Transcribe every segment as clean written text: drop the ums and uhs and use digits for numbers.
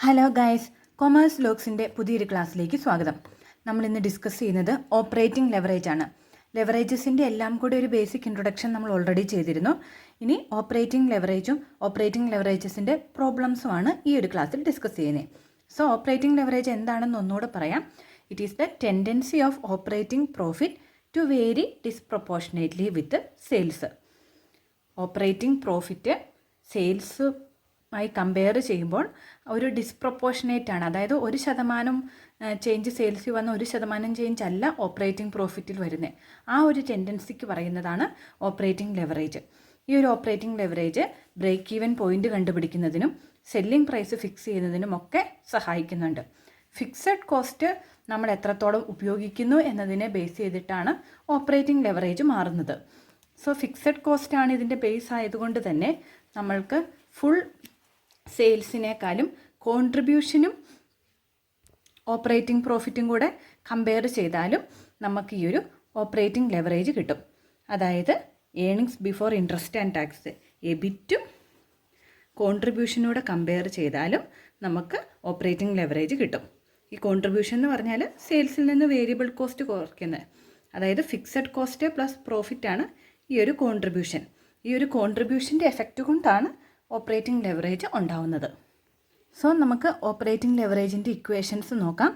Hello guys, commerce ലോഗ്സിൻ്റെ പുതിയൊരു ക്ലാസ്സിലേക്ക് സ്വാഗതം. നമ്മൾ ഇന്ന് ഡിസ്കസ് ചെയ്യുന്നത് ഓപ്പറേറ്റിംഗ് ലെവറേജ് ആണ്. ലെവറേജസിൻ്റെ എല്ലാം കൂടി ഒരു ബേസിക് ഇൻട്രൊഡക്ഷൻ നമ്മൾ ഓൾറെഡി ചെയ്തിരുന്നു. ഇനി ഓപ്പറേറ്റിംഗ് ലെവറേജും ഓപ്പറേറ്റിംഗ് ലെവറേജസിൻ്റെ പ്രോബ്ലംസുമാണ് ഈ ഒരു ക്ലാസ്സിൽ ഡിസ്കസ് ചെയ്യുന്നത്. സോ ഓപ്പറേറ്റിംഗ് ലെവറേജ് എന്താണെന്ന് ഒന്നുകൂടെ പറയാം. It is the tendency of operating profit to vary disproportionately with sales. Operating profit sales മായി കമ്പയർ ചെയ്യുമ്പോൾ ഒരു ഡിസ്പ്രൊപ്പോർഷനേറ്റ് ആണ്. അതായത് 1% ചേഞ്ച് സെയിൽസിൽ വന്ന 1% ചേഞ്ച് അല്ല ഓപ്പറേറ്റിംഗ് പ്രോഫിറ്റിൽ വരുന്നത്. ആ ഒരു ടെൻഡൻസിക്ക് പറയുന്നതാണ് ഓപ്പറേറ്റിംഗ് ലെവറേജ്. ഈ ഒരു operating leverage break even point കണ്ടുപിടിക്കുന്നതിനും സെല്ലിംഗ് പ്രൈസ് ഫിക്സ് ചെയ്യുന്നതിനും ഒക്കെ സഹായിക്കുന്നുണ്ട്. ഫിക്സഡ് കോസ്റ്റ് നമ്മൾ എത്രത്തോളം ഉപയോഗിക്കുന്നു എന്നതിനെ ബേസ് ചെയ്തിട്ടാണ് ഓപ്പറേറ്റിംഗ് ലെവറേജ് മാറുന്നത്. സോ ഫിക്സഡ് കോസ്റ്റ് ആണ് ഇതിൻ്റെ ബേസ് ആയതുകൊണ്ട് തന്നെ നമ്മൾക്ക് ഫുൾ സെയിൽസിനേക്കാളും കോൺട്രിബ്യൂഷനും ഓപ്പറേറ്റിംഗ് പ്രോഫിറ്റും കൂടെ കമ്പയർ ചെയ്താലും നമുക്ക് ഈ ഒരു ഓപ്പറേറ്റിംഗ് ലെവറേജ് കിട്ടും. അതായത് earnings before interest and tax എബിറ്റും കോൺട്രിബ്യൂഷനൂടെ കമ്പയർ ചെയ്താലും നമുക്ക് ഓപ്പറേറ്റിംഗ് ലെവറേജ് കിട്ടും. ഈ കോൺട്രിബ്യൂഷൻ എന്ന് പറഞ്ഞാൽ സെയിൽസിൽ നിന്ന് വേരിയബിൾ കോസ്റ്റ് കുറയ്ക്കുന്നത്. അതായത് ഫിക്സഡ് കോസ്റ്റ് പ്ലസ് പ്രോഫിറ്റാണ് ഈ ഒരു കോൺട്രിബ്യൂഷൻ. ഈ ഒരു കോൺട്രിബ്യൂഷൻ്റെ എഫക്റ്റ് കൊണ്ടാണ് ഓപ്പറേറ്റിംഗ് ലെവറേജ് ഉണ്ടാവുന്നത്. സോ നമുക്ക് ഓപ്പറേറ്റിംഗ് ലെവറേജിൻ്റെ ഇക്വേഷൻസ് നോക്കാം.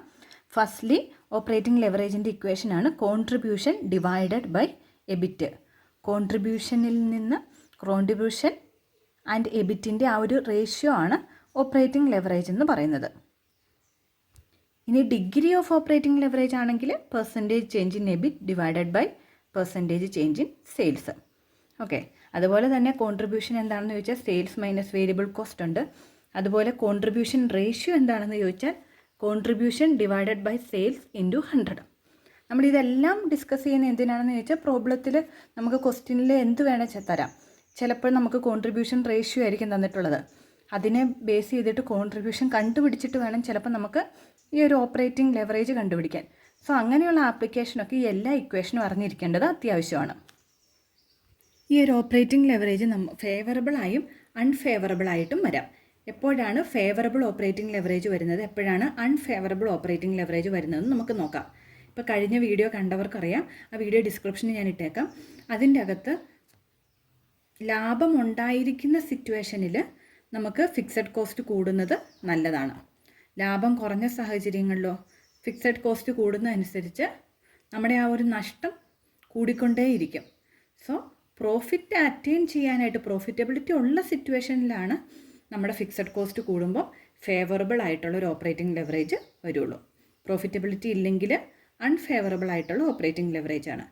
ഫസ്റ്റ്ലി ഓപ്പറേറ്റിംഗ് ലെവറേജിൻ്റെ ഇക്വേഷനാണ് കോൺട്രിബ്യൂഷൻ ഡിവൈഡഡ് ബൈ എബിറ്റ്. കോൺട്രിബ്യൂഷനിൽ നിന്ന് കോൺട്രിബ്യൂഷൻ ആൻഡ് എബിറ്റിൻ്റെ ആ ഒരു റേഷ്യോ ആണ് ഓപ്പറേറ്റിംഗ് ലെവറേജ് എന്ന് പറയുന്നത്. ഇനി ഡിഗ്രി ഓഫ് ഓപ്പറേറ്റിംഗ് ലെവറേജ് ആണെങ്കിൽ percentage change in EBIT divided by percentage change in sales. Okay, അതുപോലെ തന്നെ കോൺട്രിബ്യൂഷൻ എന്താണെന്ന് ചോദിച്ചാൽ സെയിൽസ് മൈനസ് വേരിയബിൾ കോസ്റ്റ് ഉണ്ട്. അതുപോലെ കോൺട്രിബ്യൂഷൻ റേഷ്യോ എന്താണെന്ന് ചോദിച്ചാൽ contribution divided by sales into 100. നമ്മളിതെല്ലാം ഡിസ്കസ് ചെയ്യുന്ന എന്തിനാണെന്ന് ചോദിച്ചാൽ പ്രോബ്ലത്തിൽ നമുക്ക് ക്വസ്റ്റ്യനിൽ എന്ത് വേണമെന്ന് തരാം. ചിലപ്പോൾ നമുക്ക് കോൺട്രിബ്യൂഷൻ റേഷ്യോ ആയിരിക്കും തന്നിട്ടുള്ളത്. അതിനെ ബേസ് ചെയ്തിട്ട് കോൺട്രിബ്യൂഷൻ കണ്ടുപിടിച്ചിട്ട് വേണം ചിലപ്പോൾ നമുക്ക് ഈ ഒരു ഓപ്പറേറ്റിംഗ് ലെവറേജ് കണ്ടുപിടിക്കാൻ. സോ അങ്ങനെയുള്ള ആപ്ലിക്കേഷനൊക്കെ ഈ എല്ലാ ഇക്വേഷനും അറിഞ്ഞിരിക്കേണ്ടത് അത്യാവശ്യമാണ്. ഈ ഒരു ഓപ്പറേറ്റിംഗ് ലെവറേജ് ഫേവറബിളായും അൺഫേവറബിളായിട്ടും വരാം. എപ്പോഴാണ് ഫേവറബിൾ ഓപ്പറേറ്റിംഗ് ലെവറേജ് വരുന്നത്, എപ്പോഴാണ് അൺഫേവറബിൾ ഓപ്പറേറ്റിംഗ് ലെവറേജ് വരുന്നതെന്ന് നമുക്ക് നോക്കാം. ഇപ്പോൾ കഴിഞ്ഞ വീഡിയോ കണ്ടവർക്കറിയാം, ആ വീഡിയോ ഡിസ്ക്രിപ്ഷനിൽ ഞാൻ ഇട്ടേക്കാം. അതിൻ്റെ അകത്ത് ലാഭം ഉണ്ടായിരിക്കുന്ന സിറ്റുവേഷനിൽ നമുക്ക് ഫിക്സഡ് കോസ്റ്റ് കൂടുന്നത് നല്ലതാണ്. ലാഭം കുറഞ്ഞ സാഹചര്യങ്ങളിലോ ഫിക്സഡ് കോസ്റ്റ് കൂടുന്നതനുസരിച്ച് നമ്മുടെ ആ ഒരു നഷ്ടം കൂടിക്കൊണ്ടേയിരിക്കും. സോ പ്രോഫിറ്റ് അറ്റൈൻ ചെയ്യാനായിട്ട് പ്രോഫിറ്റബിലിറ്റി ഉള്ള സിറ്റുവേഷനിലാണ് നമ്മുടെ ഫിക്സഡ് കോസ്റ്റ് കൂടുമ്പോൾ ഫേവറബിൾ ആയിട്ടുള്ള ഒരു ഓപ്പറേറ്റിംഗ് ലെവറേജ് വരുള്ളൂ. പ്രോഫിറ്റബിലിറ്റി ഇല്ലെങ്കിൽ അൺഫേവറബിൾ ആയിട്ടുള്ള ഓപ്പറേറ്റിംഗ് ലെവറേജ് ആണ്.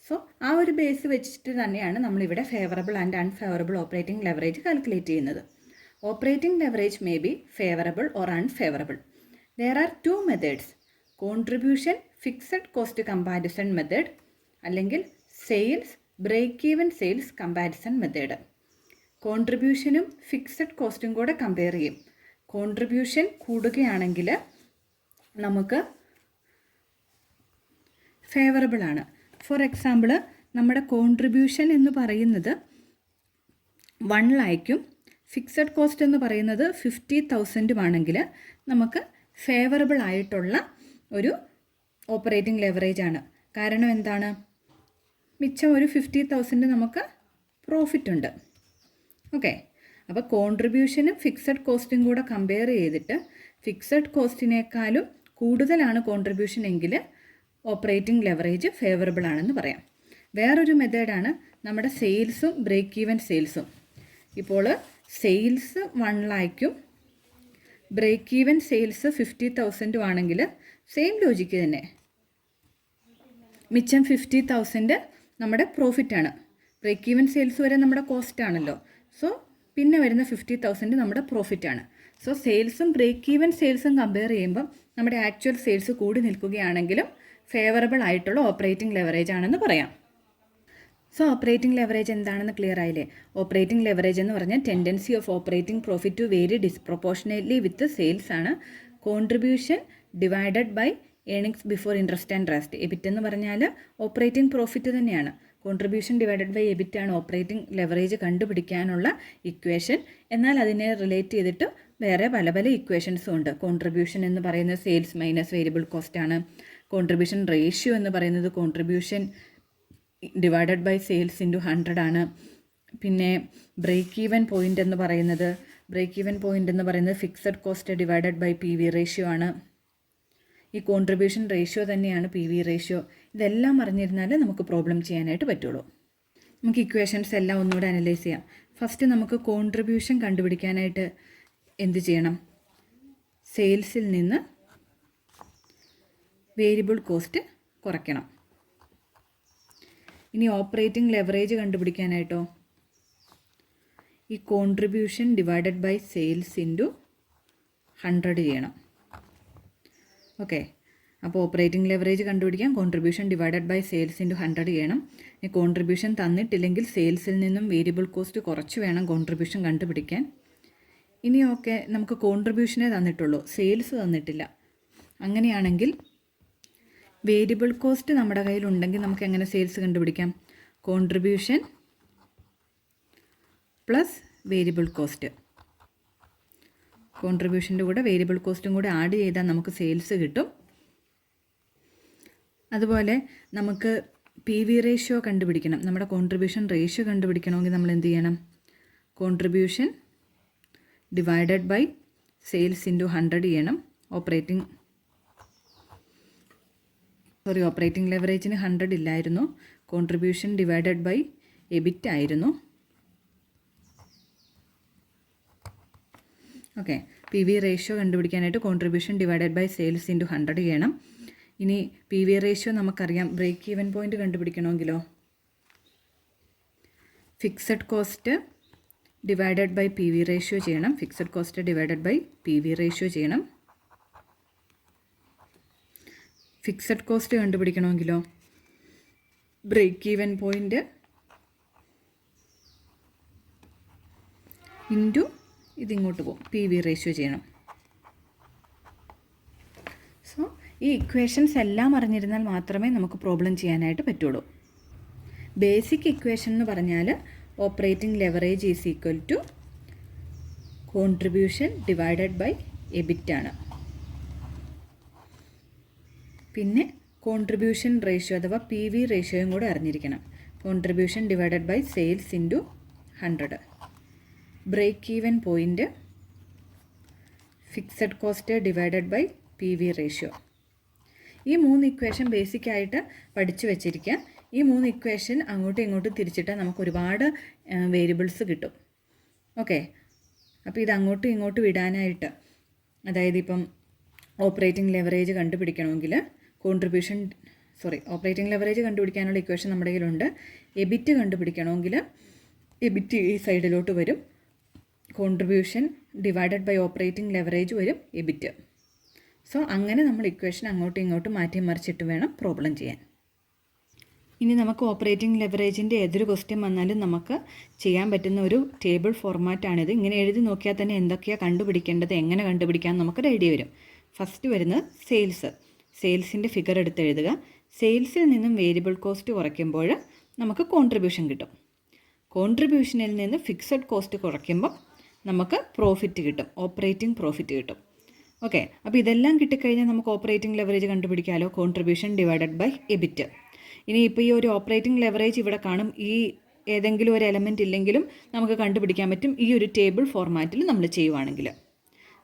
സോ ആ ഒരു ബേസ് വെച്ചിട്ട് തന്നെയാണ് നമ്മളിവിടെ favourable and unfavourable operating leverage calculate ചെയ്യുന്നത്. Operating leverage may be favourable or unfavourable. There are 2 methods. Contribution fixed cost comparison method അല്ലെങ്കിൽ sales break even sales comparison method. കോൺട്രിബ്യൂഷനും fixed കോസ്റ്റും കൂടെ കമ്പയർ ചെയ്യും. കോൺട്രിബ്യൂഷൻ കൂടുകയാണെങ്കിൽ നമുക്ക് ഫേവറബിൾ ആണ്. For example, നമ്മുടെ contribution എന്ന് പറയുന്നത് 1 lakhും ഫിക്സഡ് കോസ്റ്റ് എന്ന് പറയുന്നത് 50,000 ആണെങ്കിൽ നമുക്ക് ഫേവറബിൾ ആയിട്ടുള്ള ഒരു ഓപ്പറേറ്റിംഗ് ലെവറേജ് ആണ്. കാരണം എന്താണ്, മിച്ചം ഒരു 50,000 നമുക്ക് പ്രോഫിറ്റ് ഉണ്ട്. ഓക്കെ, അപ്പോൾ കോൺട്രിബ്യൂഷനും ഫിക്സഡ് കോസ്റ്റും കൂടെ കമ്പയർ ചെയ്തിട്ട് ഫിക്സഡ് കോസ്റ്റിനേക്കാളും കൂടുതലാണ് കോൺട്രിബ്യൂഷൻ എങ്കിൽ ഓപ്പറേറ്റിംഗ് ലെവറേജ് ഫേവറബിൾ ആണെന്ന് പറയാം. വേറൊരു മെത്തേഡാണ് നമ്മുടെ സെയിൽസും ബ്രേക്ക് ഈവൻ സെയിൽസും. ഇപ്പോൾ സെയിൽസ് 1 lakhും ബ്രേക്ക് ഈവൻ സെയിൽസ് 50,000 ആണെങ്കിൽ സെയിം ലോജിക്ക് തന്നെ മിച്ചം 50,000 നമ്മുടെ പ്രോഫിറ്റാണ്. ബ്രേക്ക് ഈവൻ സെയിൽസ് വരെ നമ്മുടെ കോസ്റ്റ് ആണല്ലോ. സോ പിന്നെ വരുന്ന 50,000 നമ്മുടെ പ്രോഫിറ്റാണ്. സോ സെയിൽസും ബ്രേക്ക് ഈവൻ സെയിൽസും കമ്പയർ ചെയ്യുമ്പം നമ്മുടെ ആക്ച്വൽ സെയിൽസ് കൂടി നിൽക്കുകയാണെങ്കിലും ഫേവറബിൾ ആയിട്ടുള്ള ഓപ്പറേറ്റിംഗ് ലെവറേജ് ആണെന്ന് പറയാം. സോ ഓപ്പറേറ്റിംഗ് ലെവറേജ് എന്താണെന്ന് ക്ലിയർ ആയില്ലേ? ഓപ്പറേറ്റിംഗ് ലെവറേജ് എന്ന് പറഞ്ഞാൽ tendency of operating profit to vary disproportionately with sales ആണ്. Contribution divided by earnings before interest and tax. EBIT എന്ന് പറഞ്ഞാൽ ഓപ്പറേറ്റിംഗ് പ്രോഫിറ്റ് തന്നെയാണ്. കോൺട്രിബ്യൂഷൻ ഡിവൈഡഡ് ബൈ എബിറ്റ് ആണ് ഓപ്പറേറ്റിംഗ് ലെവറേജ് കണ്ടുപിടിക്കാനുള്ള ഇക്വേഷൻ. എന്നാൽ അതിനെ റിലേറ്റ് ചെയ്തിട്ട് വേറെ പല പല ഇക്വേഷൻസും ഉണ്ട്. കോൺട്രിബ്യൂഷൻ എന്ന് പറയുന്നത് സെയിൽസ് മൈനസ് വേരിയബിൾ കോസ്റ്റ് ആണ്. കോൺട്രിബ്യൂഷൻ റേഷ്യോ എന്ന് പറയുന്നത് contribution divided by sales into 100 ആണ്. പിന്നെ ബ്രേക്ക് ഈവൻ പോയിൻ്റ് എന്ന് പറയുന്നത് fixed cost divided by P V ratio ആണ്. ഈ കോൺട്രിബ്യൂഷൻ റേഷ്യോ തന്നെയാണ് പി വി റേഷ്യോ. ഇതെല്ലാം അറിഞ്ഞിരുന്നാലേ നമുക്ക് പ്രോബ്ലം ചെയ്യാനായിട്ട് പറ്റുള്ളൂ. നമുക്ക് ഇക്വേഷൻസ് എല്ലാം ഒന്നുകൂടെ അനലൈസ് ചെയ്യാം. ഫസ്റ്റ് നമുക്ക് കോൺട്രിബ്യൂഷൻ കണ്ടുപിടിക്കാനായിട്ട് എന്ത് ചെയ്യണം? സെയിൽസിൽ നിന്ന് വേരിയബിൾ കോസ്റ്റ് കുറയ്ക്കണം. ഇനി ഓപ്പറേറ്റിംഗ് ലെവറേജ് കണ്ടുപിടിക്കാനായിട്ടോ ഈ contribution divided by sales into 100 ചെയ്യണം. ഓക്കെ, അപ്പോൾ ഓപ്പറേറ്റിംഗ് ലെവറേജ് കണ്ടുപിടിക്കാൻ contribution divided by sales into 100 ചെയ്യണം. ഈ കോൺട്രിബ്യൂഷൻ തന്നിട്ടില്ലെങ്കിൽ സെയിൽസിൽ നിന്നും വേരിയബിൾ കോസ്റ്റ് കുറച്ച് വേണം കോൺട്രിബ്യൂഷൻ കണ്ടുപിടിക്കാൻ. ഇനി ഓക്കെ, നമുക്ക് കോൺട്രിബ്യൂഷനേ തന്നിട്ടുള്ളൂ, സെയിൽസ് തന്നിട്ടില്ല. അങ്ങനെയാണെങ്കിൽ വേരിയബിൾ കോസ്റ്റ് നമ്മുടെ കയ്യിലുണ്ടെങ്കിൽ നമുക്ക് എങ്ങനെ സെയിൽസ് കണ്ടുപിടിക്കാം? Contribution plus variable cost. കോൺട്രിബ്യൂഷൻ്റെ കൂടെ വേരിയബിൾ കോസ്റ്റും കൂടെ ആഡ് ചെയ്താൽ നമുക്ക് സെയിൽസ് കിട്ടും. അതുപോലെ നമുക്ക് പി വി റേഷ്യോ കണ്ടുപിടിക്കണം. നമ്മുടെ കോൺട്രിബ്യൂഷൻ റേഷ്യോ കണ്ടുപിടിക്കണമെങ്കിൽ നമ്മൾ എന്ത് ചെയ്യണം? Contribution divided by sales into 100 ചെയ്യണം. ഓപ്പറേറ്റിംഗ് ലെവറേജിന് 100 ഇല്ലായിരുന്നു. കോൺട്രിബ്യൂഷൻ ഡിവൈഡഡ് ബൈ എബിറ്റ് ആയിരുന്നു. ഓക്കെ, പി വി റേഷ്യോ കണ്ടുപിടിക്കാനായിട്ട് contribution divided by sales into 100 ചെയ്യണം. ഇനി പി വി റേഷ്യോ നമുക്കറിയാം. ബ്രേക്ക് ഈവൻ പോയിൻ്റ് കണ്ടുപിടിക്കണമെങ്കിലോ fixed cost divided by P V ratio ചെയ്യണം. Fixed cost divided by P V ratio ചെയ്യണം. Fixed cost കണ്ടുപിടിക്കണമെങ്കിലോ break even point into ഇതിങ്ങോട്ട് പോകും, P V ratio ചെയ്യണം. സോ ഈ ഇക്വേഷൻസ് എല്ലാം അറിഞ്ഞിരുന്നാൽ മാത്രമേ നമുക്ക് പ്രോബ്ലം ചെയ്യാനായിട്ട് പറ്റുള്ളൂ. ബേസിക് ഇക്വേഷൻ എന്ന് പറഞ്ഞാൽ operating leverage is equal to contribution divided by EBIT ആണ്. പിന്നെ കോൺട്രിബ്യൂഷൻ റേഷ്യോ അഥവാ പി വി റേഷ്യോയും കൂടെ അറിഞ്ഞിരിക്കണം. Contribution divided by sales into 100. Break even point fixed cost divided by P V ratio. ഈ 3 ഇക്വേഷൻ ബേസിക്കായിട്ട് പഠിച്ചു വെച്ചിരിക്കുക. ഈ 3 ഇക്വേഷൻ അങ്ങോട്ടും ഇങ്ങോട്ടും തിരിച്ചിട്ടാൽ നമുക്ക് ഒരുപാട് വേരിയബിൾസ് കിട്ടും. ഓക്കെ, അപ്പോൾ ഇത് അങ്ങോട്ടും ഇങ്ങോട്ടും ഇടാനായിട്ട്, അതായത് ഇപ്പം ഓപ്പറേറ്റിംഗ് ലെവറേജ് കണ്ടുപിടിക്കണമെങ്കിൽ ഓപ്പറേറ്റിംഗ് ലെവറേജ് കണ്ടുപിടിക്കാനുള്ള ഇക്വേഷൻ നമ്മുടെ കയ്യിലുണ്ട്. എബിറ്റ് കണ്ടുപിടിക്കണമെങ്കിൽ എബിറ്റ് ഈ സൈഡിലോട്ട് വരും. Contribution divided by operating leverage വരും എബിറ്റ്. സോ അങ്ങനെ നമ്മൾ ഇക്വേഷൻ അങ്ങോട്ടും ഇങ്ങോട്ടും മാറ്റി മറിച്ചിട്ട് വേണം പ്രോബ്ലം ചെയ്യാൻ. ഇനി നമുക്ക് ഓപ്പറേറ്റിംഗ് ലെവറേജിൻ്റെ ഏതൊരു ക്വസ്റ്റ്യൻ വന്നാലും നമുക്ക് ചെയ്യാൻ പറ്റുന്ന ഒരു ടേബിൾ ഫോർമാറ്റാണിത്. ഇങ്ങനെ എഴുതി നോക്കിയാൽ തന്നെ എന്തൊക്കെയാണ് കണ്ടുപിടിക്കേണ്ടത്, എങ്ങനെ കണ്ടുപിടിക്കാൻ നമുക്കൊരു ഐഡിയ വരും. ഫസ്റ്റ് വരുന്നത് സെയിൽസിൻ്റെ ഫിഗർ എടുത്ത് എഴുതുക. സെയിൽസിൽ നിന്നും വേരിയബിൾ കോസ്റ്റ് കുറയ്ക്കുമ്പോൾ നമുക്ക് കോൺട്രിബ്യൂഷൻ കിട്ടും. കോൺട്രിബ്യൂഷനിൽ നിന്ന് ഫിക്സഡ് കോസ്റ്റ് കുറയ്ക്കുമ്പോൾ നമുക്ക് പ്രോഫിറ്റ് കിട്ടും, ഓപ്പറേറ്റിംഗ് പ്രോഫിറ്റ് കിട്ടും. ഓക്കെ, അപ്പോൾ ഇതെല്ലാം കിട്ടിക്കഴിഞ്ഞാൽ നമുക്ക് ഓപ്പറേറ്റിംഗ് ലെവറേജ് കണ്ടുപിടിക്കാമല്ലോ. Contribution divided by EBIT. ഇനി ഇപ്പോൾ ഈ ഒരു ഓപ്പറേറ്റിംഗ് ലെവറേജ് ഇവിടെ കാണും. ഈ ഏതെങ്കിലും ഒരു എലമെൻറ്റ് ഇല്ലെങ്കിലും നമുക്ക് കണ്ടുപിടിക്കാൻ പറ്റും ഈ ഒരു ടേബിൾ ഫോർമാറ്റിൽ നമ്മൾ ചെയ്യുവാണെങ്കിൽ.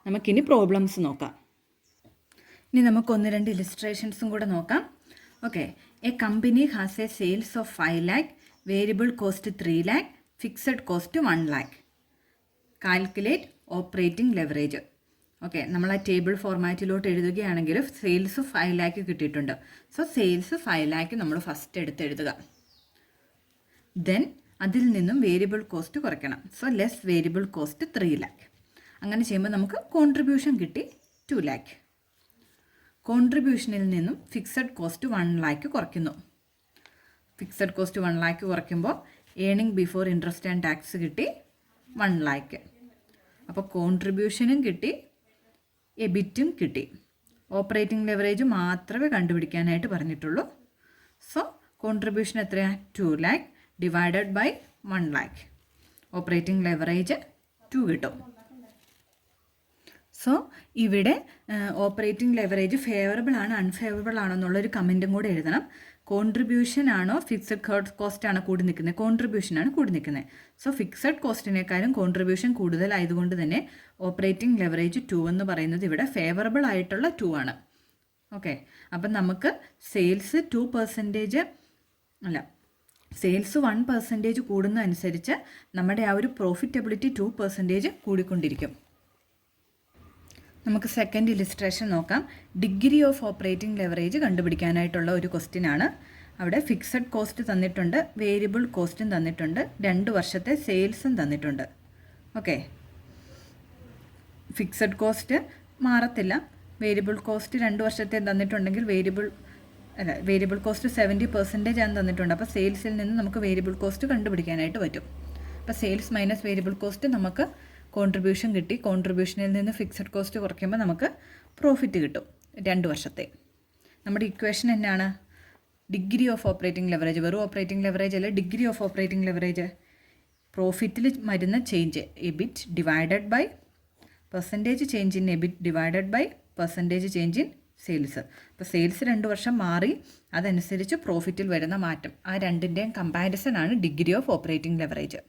നമുക്കിനി പ്രോബ്ലംസ് നോക്കാം. ഇനി നമുക്ക് 1-2 ഇലിസ്ട്രേഷൻസും കൂടെ നോക്കാം. Okay, A company has A sales of 5 lakh, variable cost 3 lakh, fixed cost 1 lakh. Calculate operating leverage. Okay, നമ്മൾ ആ ടേബിൾ ഫോർമാറ്റിലോട്ട് എഴുതുകയാണെങ്കിൽ സെയിൽസ് 5 lakh കിട്ടിയിട്ടുണ്ട്. സോ സെയിൽസ് 5 lakh നമ്മൾ ഫസ്റ്റ് എടുത്ത് എഴുതുക. ദെൻ അതിൽ നിന്നും വേരിയബിൾ കോസ്റ്റ് കുറയ്ക്കണം. So less variable cost 3 lakh. അങ്ങനെ ചെയ്യുമ്പോൾ നമുക്ക് കോൺട്രിബ്യൂഷൻ കിട്ടി 2 lakh. കോൺട്രിബ്യൂഷനിൽ നിന്നും ഫിക്സഡ് കോസ്റ്റ് 1 lakh കുറയ്ക്കുന്നു. ഫിക്സഡ് കോസ്റ്റ് 1 lakh കുറയ്ക്കുമ്പോൾ earning before interest and tax കിട്ടി 1 lakh. അപ്പോൾ കോൺട്രിബ്യൂഷനും കിട്ടി, എബിറ്റും കിട്ടി. ഓപ്പറേറ്റിംഗ് ലെവറേജ് മാത്രമേ കണ്ടുപിടിക്കാനായിട്ട് പറഞ്ഞിട്ടുള്ളൂ. സോ കോൺട്രിബ്യൂഷൻ എത്രയാണ്? 2 lakh divided by 1 lakh. Operating leverage 2 കിട്ടും. സോ ഇവിടെ ഓപ്പറേറ്റിംഗ് ലെവറേജ് ഫേവറബിൾ ആണ് അൺഫേവറബിൾ ആണോ എന്നുള്ളൊരു കമൻറ്റും കൂടെ എഴുതണം. കോൺട്രിബ്യൂഷൻ ആണോ ഫിക്സഡ് കോസ്റ്റ് ആണോ കൂടി നിൽക്കുന്നത്? കോൺട്രിബ്യൂഷൻ ആണ് കൂടി നിൽക്കുന്നത്. സോ ഫിക്സഡ് കോസ്റ്റിനേക്കാളും കോൺട്രിബ്യൂഷൻ കൂടുതലായതുകൊണ്ട് തന്നെ ഓപ്പറേറ്റിംഗ് ലെവറേജ് 2 എന്ന് പറയുന്നത് ഇവിടെ ഫേവറബിൾ ആയിട്ടുള്ള 2 ആണ്. ഓക്കെ, അപ്പം നമുക്ക് സെയിൽസ് 2% അല്ല, സെയിൽസ് 1% കൂടുന്നതനുസരിച്ച് നമ്മുടെ ആ ഒരു പ്രോഫിറ്റബിലിറ്റി 2% കൂടിക്കൊണ്ടിരിക്കും. നമുക്ക് സെക്കൻഡ് ഇലിസ്ട്രേഷൻ നോക്കാം. ഡിഗ്രി ഓഫ് ഓപ്പറേറ്റിംഗ് ലെവറേജ് കണ്ടുപിടിക്കാനായിട്ടുള്ള ഒരു ക്വസ്റ്റ്യൻ ആണ്. അവിടെ ഫിക്സഡ് കോസ്റ്റ് തന്നിട്ടുണ്ട്, വേരിയബിൾ കോസ്റ്റും തന്നിട്ടുണ്ട്, 2 വർഷത്തെ സെയിൽസും തന്നിട്ടുണ്ട്. ഓക്കെ, ഫിക്സഡ് കോസ്റ്റ് മാറത്തില്ല, വേരിയബിൾ കോസ്റ്റ് 2 വർഷത്തെ തന്നിട്ടുണ്ടെങ്കിൽ വേരിയബിൾ കോസ്റ്റ് 70% ആണ് തന്നിട്ടുണ്ട്. അപ്പോൾ സെയിൽസിൽ നിന്ന് നമുക്ക് വേരിയബിൾ കോസ്റ്റ് കണ്ടുപിടിക്കാനായിട്ട് പറ്റും. അപ്പോൾ സെയിൽസ് മൈനസ് വേരിയബിൾ കോസ്റ്റ് നമുക്ക് കോൺട്രിബ്യൂഷൻ കിട്ടി. കോൺട്രിബ്യൂഷനിൽ നിന്ന് ഫിക്സഡ് കോസ്റ്റ് കുറയ്ക്കുമ്പോൾ നമുക്ക് പ്രോഫിറ്റ് കിട്ടും 2 വർഷത്തെ. നമ്മുടെ ഇക്വേഷൻ എന്നാണ്? Degree of operating leverage. വെറും ഓപ്പറേറ്റിംഗ് ലെവറേജ് അല്ല, ഡിഗ്രി ഓഫ് ഓപ്പറേറ്റിംഗ് ലെവറേജ്. പ്രോഫിറ്റിൽ വരുന്ന change EBIT divided by percentage change in EBIT divided by percentage change in sales. അപ്പോൾ സെയിൽസ് 2 വർഷം മാറി, അതനുസരിച്ച് പ്രോഫിറ്റിൽ വരുന്ന മാറ്റം, ആ രണ്ടിൻ്റെയും കമ്പാരിസൺ ആണ് degree of operating leverage.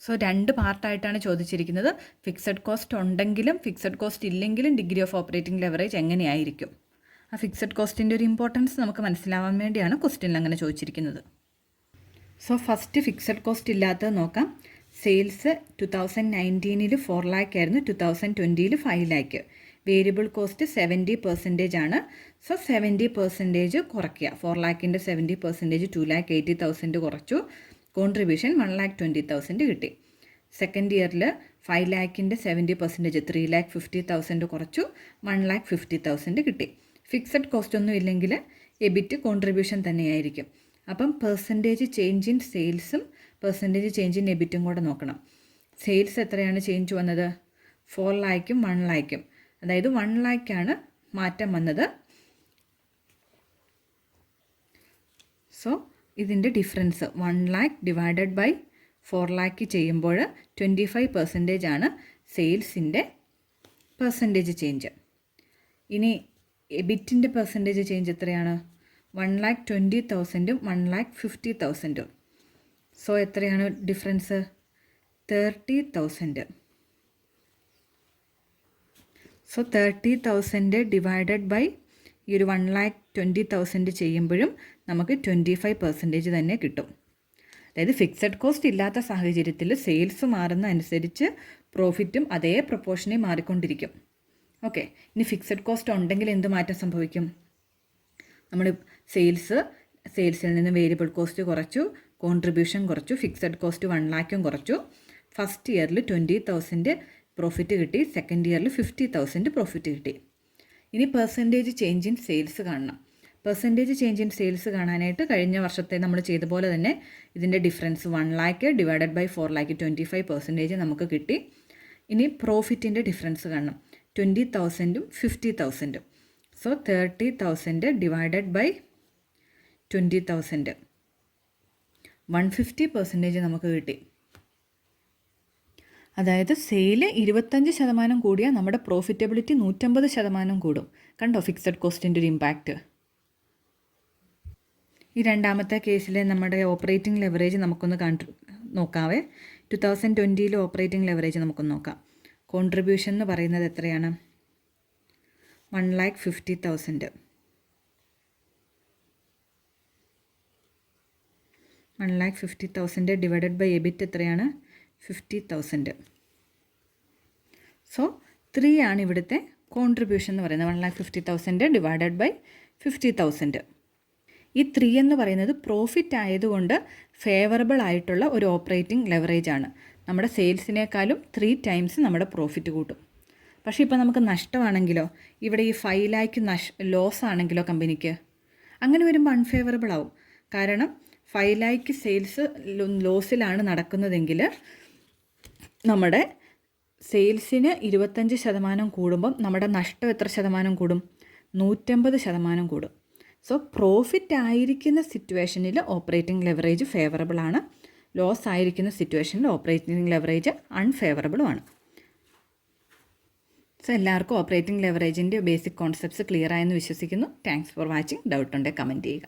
So 2 പാർട്ടായിട്ടാണ് ചോദിച്ചിരിക്കുന്നത്. ഫിക്സഡ് കോസ്റ്റ് ഉണ്ടെങ്കിലും ഫിക്സഡ് കോസ്റ്റ് ഇല്ലെങ്കിലും ഡിഗ്രി ഓഫ് ഓപ്പറേറ്റിംഗ് ലെവറേജ് എങ്ങനെയായിരിക്കും? ആ ഫിക്സഡ് കോസ്റ്റിൻ്റെ ഒരു ഇമ്പോർട്ടൻസ് നമുക്ക് മനസ്സിലാവാൻ വേണ്ടിയാണ് ക്വസ്റ്റ്യനിൽ അങ്ങനെ ചോദിച്ചിരിക്കുന്നത്. സോ ഫസ്റ്റ് ഫിക്സഡ് കോസ്റ്റ് ഇല്ലാത്തത് നോക്കാം. സെയിൽസ് 2019 4 lakh ആയിരുന്നു, 2020 5 lakh. വേരിയബിൾ കോസ്റ്റ് 70% ആണ്. സോ 70% കുറയ്ക്കുക. 4 lakhൻ്റെ 70% 2,80,000 കുറച്ചു. കോൺട്രിബ്യൂഷൻ 1,20,000 കിട്ടി. സെക്കൻഡ് ഇയറിൽ 5 lakhൻ്റെ 70% 3,50,000 കുറച്ചു, 1,50,000 കിട്ടി. ഫിക്സഡ് കോസ്റ്റ് ഒന്നും ഇല്ലെങ്കിൽ എബിറ്റ് കോൺട്രിബ്യൂഷൻ തന്നെയായിരിക്കും. അപ്പം പെർസെൻറ്റേജ് ചേഞ്ച് ഇൻ സെയിൽസും പെർസെൻറ്റേജ് ചേഞ്ച് ഇൻ എബിറ്റും കൂടെ നോക്കണം. സെയിൽസ് എത്രയാണ് ചേഞ്ച് വന്നത്? 4 lakhും 1 lakhും. അതായത് 1 lakh ആണ് മാറ്റം വന്നത്. സോ ഇതിൻ്റെ difference 1 lakh divided by 4 lakh ചെയ്യുമ്പോൾ 25% ആണ് സെയിൽസിൻ്റെ പെർസെൻറ്റേജ് ചേഞ്ച്. ഇനി എബിറ്റിൻ്റെ പെർസെൻറ്റേജ് ചേഞ്ച് എത്രയാണ്? 1,20,000 1,50,000. സോ എത്രയാണ് ഡിഫറൻസ്? 30,000. സോ 30,000 ഡിവൈഡഡ് ബൈ ഈ ഒരു 1,20,000 ചെയ്യുമ്പോഴും നമുക്ക് 25% തന്നെ കിട്ടും. അതായത് ഫിക്സഡ് കോസ്റ്റ് ഇല്ലാത്ത സാഹചര്യത്തിൽ സെയിൽസ് മാറുന്ന അനുസരിച്ച് പ്രോഫിറ്റും അതേ പ്രൊപ്പോർഷനിൽ മാറിക്കൊണ്ടിരിക്കും. ഓക്കെ, ഇനി ഫിക്സഡ് കോസ്റ്റ് ഉണ്ടെങ്കിൽ എന്ത് മാറ്റം സംഭവിക്കും? നമ്മൾ സെയിൽസിൽ നിന്ന് വേരിയബിൾ കോസ്റ്റ് കുറച്ചു, കോൺട്രിബ്യൂഷൻ കുറച്ചു, ഫിക്സഡ് കോസ്റ്റ് 1 lakhും കുറച്ചു. ഫസ്റ്റ് ഇയറിൽ 20,000 പ്രോഫിറ്റ് കിട്ടി, സെക്കൻഡ് ഇയറിൽ 50,000 പ്രോഫിറ്റ് കിട്ടി. ഇനി പെർസെൻറ്റേജ് ചേഞ്ച് ഇൻ സെയിൽസ് കാണണം. പെർസെൻറ്റേജ് ചേഞ്ച് ഇൻ സെയിൽസ് കാണാനായിട്ട് കഴിഞ്ഞ വർഷത്തെ നമ്മൾ ചെയ്ത പോലെ തന്നെ ഇതിൻ്റെ difference 1 lakh divided by 4 lakh 25% നമുക്ക് കിട്ടി. ഇനി പ്രോഫിറ്റിൻ്റെ ഡിഫറൻസ് കാണണം. 20,000ഉം 50,000. സോ 30,000 ഡിവൈഡഡ് ബൈ 20,000 150% നമുക്ക് കിട്ടി. അതായത് സെയിൽ 25% കൂടിയാൽ നമ്മുടെ പ്രോഫിറ്റബിലിറ്റി 150% കൂടും. കണ്ടോ ഫിക്സഡ് കോസ്റ്റിൻ്റെ ഒരു ഇമ്പാക്റ്റ്? ഈ രണ്ടാമത്തെ കേസിൽ നമ്മുടെ ഓപ്പറേറ്റിംഗ് ലെവറേജ് നമുക്കൊന്ന് നോക്കാവേ. 2020 ഓപ്പറേറ്റിംഗ് ലെവറേജ് നമുക്കൊന്ന് നോക്കാം. കോൺട്രിബ്യൂഷൻ എന്ന് പറയുന്നത് എത്രയാണ്? 1,50,000. 1,50,000 ഡിവൈഡഡ് ബൈ എബിറ്റ് എത്രയാണ്? 50,000. സോ 3 ആണ് ഇവിടുത്തെ കോൺട്രിബ്യൂഷൻ എന്ന് പറയുന്നത്. 1,50,000 ഡിവൈഡഡ് ബൈ 50,000. ഈ 3 എന്ന് പറയുന്നത് പ്രോഫിറ്റ് ആയതുകൊണ്ട് ഫേവറബിൾ ആയിട്ടുള്ള ഒരു ഓപ്പറേറ്റിംഗ് ലെവറേജ് ആണ്. നമ്മുടെ സെയിൽസിനേക്കാളും 3 times നമ്മുടെ പ്രോഫിറ്റ് കൂട്ടും. പക്ഷേ ഇപ്പോൾ നമുക്ക് നഷ്ടമാണെങ്കിലോ, ഇവിടെ ഈ 5 lakh ലോസ് ആണെങ്കിലോ കമ്പനിക്ക്, അങ്ങനെ വരുമ്പോൾ അൺഫേവറബിൾ ആവും. കാരണം 5 lakh സെയിൽസ് ലോസിലാണ് നടക്കുന്നതെങ്കിൽ നമ്മുടെ സെയിൽസിന് 25% കൂടുമ്പം നമ്മുടെ നഷ്ടം എത്ര ശതമാനം കൂടും? 150% കൂടും. സോ പ്രോഫിറ്റ് ആയിരിക്കുന്ന സിറ്റുവേഷനിൽ ഓപ്പറേറ്റിംഗ് ലെവറേജ് ഫേവറബിൾ ആണ്. ലോസ് ആയിരിക്കുന്ന സിറ്റുവേഷനിൽ ഓപ്പറേറ്റിംഗ് ലെവറേജ് അൺഫേവറബിളും ആണ്. സോ എല്ലാവർക്കും ഓപ്പറേറ്റിംഗ് ലെവറേജിൻ്റെ ബേസിക് കോൺസെപ്റ്റ്സ് ക്ലിയർ ആയെന്ന് വിശ്വസിക്കുന്നു. Thanks for watching. ഡൗട്ട് ഉണ്ടെങ്കിൽ കമൻറ്റ് ചെയ്യുക.